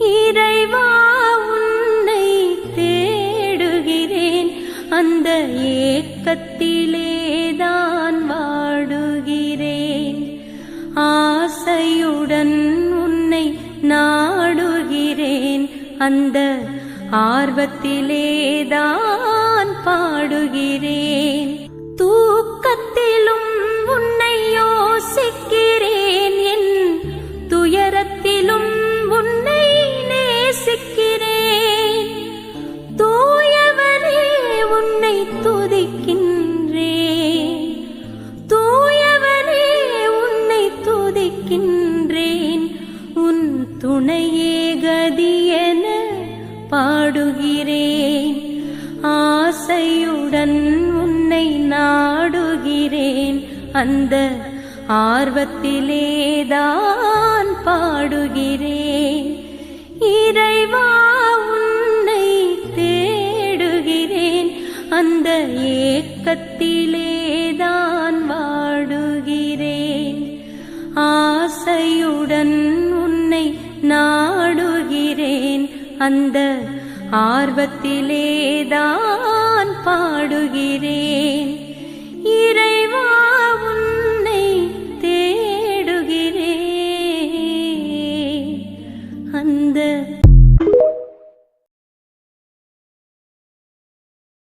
இறைவா உன்னை தேடுகிறேன், அந்த ஏக்கத்திலேதான் வாடுகிறேன். ஆசையுடன் உன்னை நாடுகிறேன், அந்த ஆர்வத்திலேதான் பாடுகிறேன். தூக்கத்திலும் உன்னை யோசிக்கிறேன், என் துயரத்திலும் உன்னை நேசிக்கிறேன். தூயவனே உன்னை துதிக்கின்றேன், தூயவனே உன்னை துதிக்கின்றேன். உன் துணையே கதியென பாடுகிறேன். ஆசையுடன் உன்னை நாடுகிறேன், அந்த ஆர்வத்திலேதான் பாடுகிறேன். இறைவா உன்னை தேடுகிறேன், அந்த ஏக்கத்திலேதான் வாடுகிறேன். ஆசையுடன் உன்னை நாடுகிறேன், அந்த ஆர்வத்திலேதான் பாடுகிறேன். இறைவா